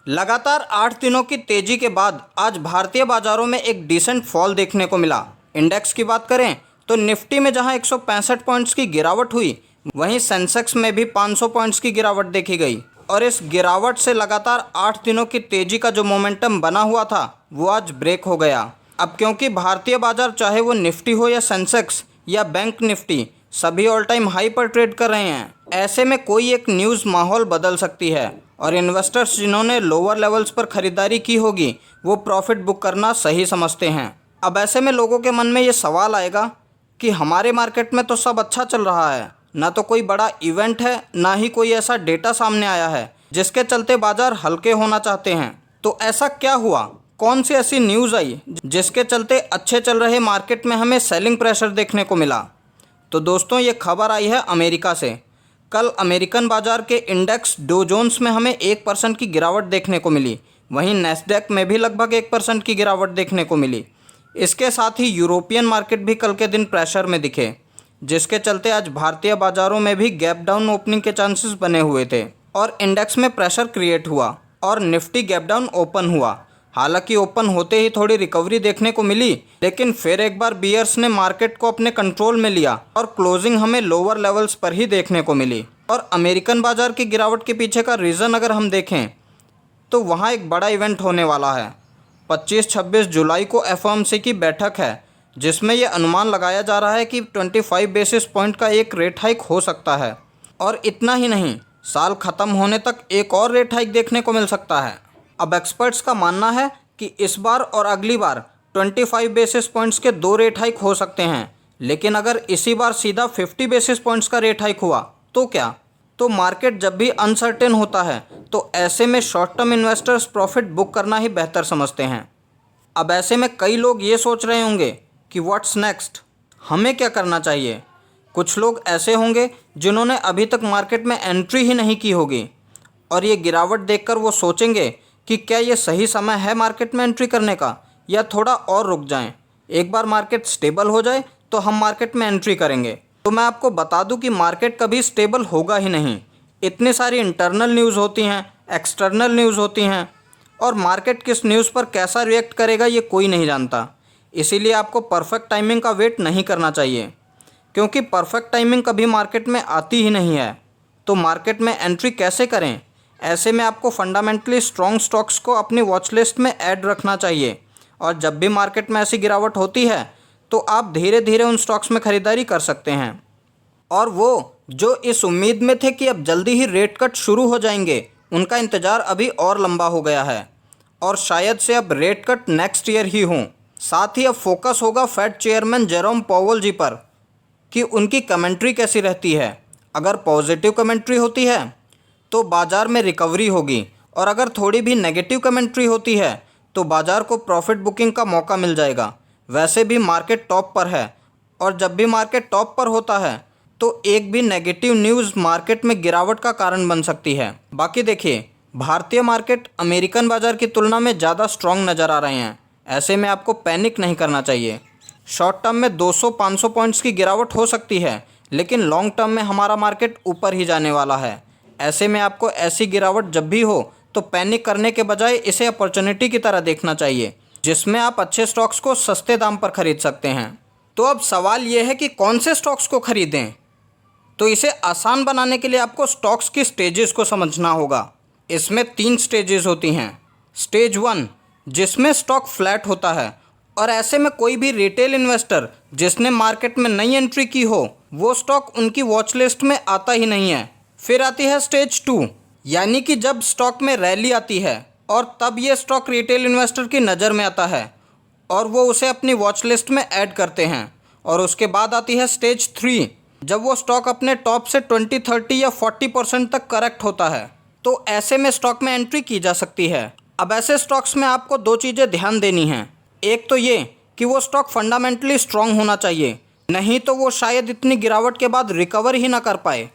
लगातार 8 दिनों की तेजी के बाद आज भारतीय बाजारों में एक डिसेंट फॉल देखने को मिला। इंडेक्स की बात करें तो निफ्टी में जहां 165 पॉइंट्स की गिरावट हुई, वहीं सेंसेक्स में भी 500 पॉइंट्स की गिरावट देखी गई। और इस गिरावट से लगातार 8 दिनों की तेजी का जो मोमेंटम बना हुआ था वो आज ब्रेक हो गया। अब क्योंकि भारतीय बाजार चाहे वो निफ्टी हो या सेंसेक्स या बैंक निफ्टी, सभी ऑल टाइम हाई पर ट्रेड कर रहे हैं। ऐसे में कोई एक न्यूज़ माहौल बदल सकती है और इन्वेस्टर्स जिन्होंने लोअर लेवल्स पर खरीदारी की होगी वो प्रॉफिट बुक करना सही समझते हैं। अब ऐसे में लोगों के मन में ये सवाल आएगा कि हमारे मार्केट में तो सब अच्छा चल रहा है, ना तो कोई बड़ा इवेंट है, ना ही कोई ऐसा डेटा सामने आया है जिसके चलते बाजार हल्के होना चाहते हैं। तो ऐसा क्या हुआ? कौन सी ऐसी न्यूज़ आई जिसके चलते अच्छे चल रहे मार्केट में हमें सेलिंग प्रेशर देखने को मिला? तो दोस्तों, ये खबर आई है अमेरिका से। कल अमेरिकन बाजार के इंडेक्स डो जोन्स में हमें 1% की गिरावट देखने को मिली। वहीं नैस्डैक में भी लगभग 1% की गिरावट देखने को मिली। इसके साथ ही यूरोपियन मार्केट भी कल के दिन प्रेशर में दिखे, जिसके चलते आज भारतीय बाजारों में भी गैप डाउन ओपनिंग के चांसेस बने हुए थे और इंडेक्स में प्रेशर क्रिएट हुआ और निफ्टी गैप डाउन ओपन हुआ। हालांकि ओपन होते ही थोड़ी रिकवरी देखने को मिली, लेकिन फिर एक बार बियर्स ने मार्केट को अपने कंट्रोल में लिया और क्लोजिंग हमें लोअर लेवल्स पर ही देखने को मिली। और अमेरिकन बाजार की गिरावट के पीछे का रीज़न अगर हम देखें तो वहाँ एक बड़ा इवेंट होने वाला है। 25-26 जुलाई को एफओएमसी की बैठक है, जिसमें ये अनुमान लगाया जा रहा है कि 25 बेसिस पॉइंट का एक रेट हाइक हो सकता है। और इतना ही नहीं, साल ख़त्म होने तक एक और रेट हाइक देखने को मिल सकता है। अब एक्सपर्ट्स का मानना है कि इस बार और अगली बार 25 बेसिस पॉइंट्स के 2 रेट हाइक हो सकते हैं, लेकिन अगर इसी बार सीधा 50 बेसिस पॉइंट्स का रेट हाइक हुआ तो क्या? तो मार्केट जब भी अनसर्टेन होता है तो ऐसे में short term investors profit book करना ही बेहतर समझते हैं। अब ऐसे में कई लोग ये सोच रहे होंगे कि व्हाट्स नेक्स्ट, हमें क्या करना चाहिए। कुछ लोग ऐसे होंगे जिन्होंने अभी तक मार्केट में एंट्री ही नहीं की होगी और ये गिरावट देखकर वो सोचेंगे कि क्या ये सही समय है मार्केट में एंट्री करने का, या थोड़ा और रुक जाएं, एक बार मार्केट स्टेबल हो जाए तो हम मार्केट में एंट्री करेंगे। तो मैं आपको बता दूं कि मार्केट कभी स्टेबल होगा ही नहीं। इतनी सारी इंटरनल न्यूज़ होती हैं, एक्सटर्नल न्यूज़ होती हैं, और मार्केट किस न्यूज़ पर कैसा रिएक्ट करेगा ये कोई नहीं जानता। इसीलिए आपको परफेक्ट टाइमिंग का वेट नहीं करना चाहिए, क्योंकि परफेक्ट टाइमिंग कभी मार्केट में आती ही नहीं है। तो मार्केट में एंट्री कैसे करें? ऐसे में आपको फंडामेंटली स्ट्रॉन्ग स्टॉक्स को अपनी वॉच लिस्ट में ऐड रखना चाहिए, और जब भी मार्केट में ऐसी गिरावट होती है तो आप धीरे धीरे उन स्टॉक्स में ख़रीदारी कर सकते हैं। और वो जो इस उम्मीद में थे कि अब जल्दी ही रेट कट शुरू हो जाएंगे, उनका इंतज़ार अभी और लंबा हो गया है और शायद से अब रेट कट नेक्स्ट ईयर ही हों। साथ ही अब फोकस होगा फेड चेयरमैन जेरोम पॉवेल जी पर कि उनकी कमेंट्री कैसी रहती है। अगर पॉजिटिव कमेंट्री होती है तो बाज़ार में रिकवरी होगी, और अगर थोड़ी भी नेगेटिव कमेंट्री होती है तो बाज़ार को प्रॉफिट बुकिंग का मौका मिल जाएगा। वैसे भी मार्केट टॉप पर है, और जब भी मार्केट टॉप पर होता है तो एक भी नेगेटिव न्यूज़ मार्केट में गिरावट का कारण बन सकती है। बाकी देखिए, भारतीय मार्केट अमेरिकन बाज़ार की तुलना में ज़्यादा स्ट्रॉन्ग नज़र आ रहे हैं। ऐसे में आपको पैनिक नहीं करना चाहिए। शॉर्ट टर्म में 200-500 पॉइंट्स की गिरावट हो सकती है, लेकिन लॉन्ग टर्म में हमारा मार्केट ऊपर ही जाने वाला है। ऐसे में आपको ऐसी गिरावट जब भी हो तो पैनिक करने के बजाय इसे अपॉर्चुनिटी की तरह देखना चाहिए, जिसमें आप अच्छे स्टॉक्स को सस्ते दाम पर खरीद सकते हैं। तो अब सवाल ये है कि कौन से स्टॉक्स को खरीदें। तो इसे आसान बनाने के लिए आपको स्टॉक्स की स्टेजेस को समझना होगा। इसमें 3 स्टेजेस होती हैं। स्टेज 1, जिसमें स्टॉक फ्लैट होता है, और ऐसे में कोई भी रिटेल इन्वेस्टर जिसने मार्केट में नई एंट्री की हो वो स्टॉक उनकी वॉच लिस्ट में आता ही नहीं है। फिर आती है स्टेज 2, यानी कि जब स्टॉक में रैली आती है और तब ये स्टॉक रिटेल इन्वेस्टर की नज़र में आता है और वो उसे अपनी वॉच लिस्ट में ऐड करते हैं। और उसके बाद आती है स्टेज 3, जब वो स्टॉक अपने टॉप से 20, 30 या 40% तक करेक्ट होता है। तो ऐसे में स्टॉक में एंट्री की जा सकती है। अब ऐसे स्टॉक्स में आपको 2 चीज़ें ध्यान देनी हैं। एक तो ये कि वो स्टॉक फंडामेंटली स्ट्रॉन्ग होना चाहिए, नहीं तो वो शायद इतनी गिरावट के बाद रिकवर ही ना कर पाए।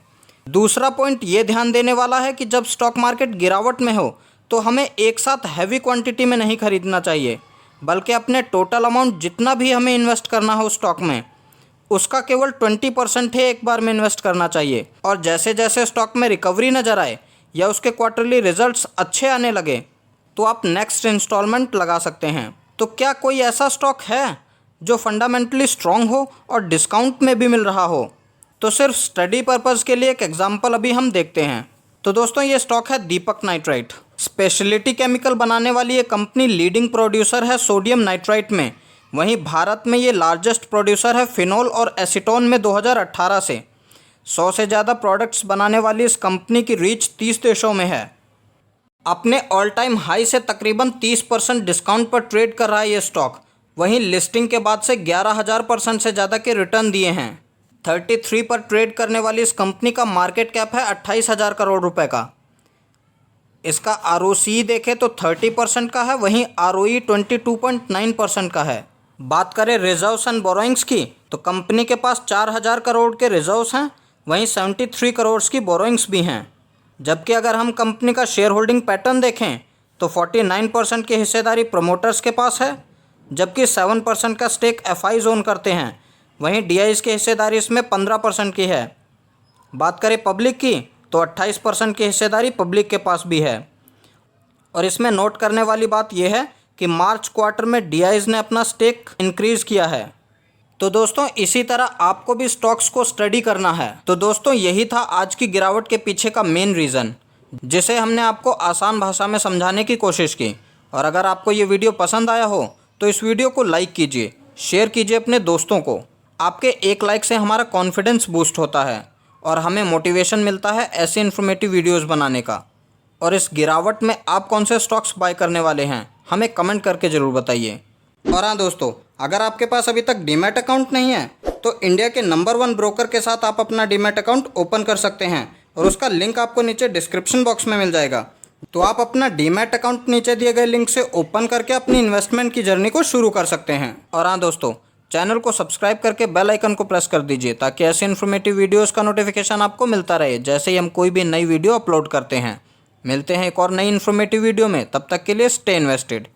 दूसरा पॉइंट ये ध्यान देने वाला है कि जब स्टॉक मार्केट गिरावट में हो तो हमें एक साथ हैवी क्वांटिटी में नहीं खरीदना चाहिए, बल्कि अपने टोटल अमाउंट जितना भी हमें इन्वेस्ट करना हो स्टॉक में, उसका केवल 20% ही एक बार में इन्वेस्ट करना चाहिए। और जैसे जैसे स्टॉक में रिकवरी नज़र आए या उसके क्वार्टरली रिजल्ट्स अच्छे आने लगे तो आप नेक्स्ट इंस्टॉलमेंट लगा सकते हैं। तो क्या कोई ऐसा स्टॉक है जो फंडामेंटली स्ट्रॉन्ग हो और डिस्काउंट में भी मिल रहा हो? तो सिर्फ स्टडी पर्पज़ के लिए एक एग्जांपल अभी हम देखते हैं। तो दोस्तों ये स्टॉक है दीपक नाइट्राइट। स्पेशलिटी केमिकल बनाने वाली ये कंपनी लीडिंग प्रोड्यूसर है सोडियम नाइट्राइट में। वहीं भारत में ये लार्जेस्ट प्रोड्यूसर है फिनोल और एसीटोन में 2018 से। 100 से ज़्यादा प्रोडक्ट्स बनाने वाली इस कंपनी की रीच 30 देशों में है। अपने ऑल टाइम हाई से तकरीबन 30% डिस्काउंट पर ट्रेड कर रहा है ये स्टॉक। वहीं लिस्टिंग के बाद से 11,000% से ज़्यादा के रिटर्न दिए हैं। 33 पर ट्रेड करने वाली इस कंपनी का मार्केट कैप है 28,000 करोड़ रुपए का। इसका ROCE देखें तो 30% का है, वहीं ROE 22.9% का है। बात करें रिजर्व्स एंड बोरोइंग्स की तो कंपनी के पास 4,000 करोड़ के रिजर्व्स हैं, वहीं 73 करोड़ की बोरोइंग्स भी हैं। जबकि अगर हम कंपनी का शेयर होल्डिंग पैटर्न देखें तो 49% की हिस्सेदारी प्रमोटर्स के पास है, जबकि 7% का स्टेक FI ओन करते हैं। वहीं DIs की हिस्सेदारी इसमें 15% की है। बात करें पब्लिक की तो 28% की हिस्सेदारी पब्लिक के पास भी है। और इसमें नोट करने वाली बात यह है कि मार्च क्वार्टर में DIs ने अपना स्टेक इंक्रीज़ किया है। तो दोस्तों इसी तरह आपको भी स्टॉक्स को स्टडी करना है। तो दोस्तों यही था आज की गिरावट के पीछे का मेन रीज़न, जिसे हमने आपको आसान भाषा में समझाने की कोशिश की। और अगर आपको ये वीडियो पसंद आया हो तो इस वीडियो को लाइक कीजिए, शेयर कीजिए अपने दोस्तों को। आपके एक लाइक से हमारा कॉन्फिडेंस बूस्ट होता है और हमें मोटिवेशन मिलता है ऐसे इन्फॉर्मेटिव वीडियोज़ बनाने का। और इस गिरावट में आप कौन से स्टॉक्स बाय करने वाले हैं हमें कमेंट करके ज़रूर बताइए। और हाँ दोस्तों, अगर आपके पास अभी तक डीमैट अकाउंट नहीं है तो इंडिया के नंबर 1 ब्रोकर के साथ आप अपना डीमैट अकाउंट ओपन कर सकते हैं और उसका लिंक आपको नीचे डिस्क्रिप्शन बॉक्स में मिल जाएगा। तो आप अपना डीमैट अकाउंट नीचे दिए गए लिंक से ओपन करके अपनी इन्वेस्टमेंट की जर्नी को शुरू कर सकते हैं। और हाँ दोस्तों, चैनल को सब्सक्राइब करके बेल आइकन को प्रेस कर दीजिए ताकि ऐसे इन्फॉर्मेटिव वीडियोज़ का नोटिफिकेशन आपको मिलता रहे जैसे ही हम कोई भी नई वीडियो अपलोड करते हैं। मिलते हैं एक और नई इन्फॉर्मेटिव वीडियो में, तब तक के लिए स्टे इन्वेस्टेड।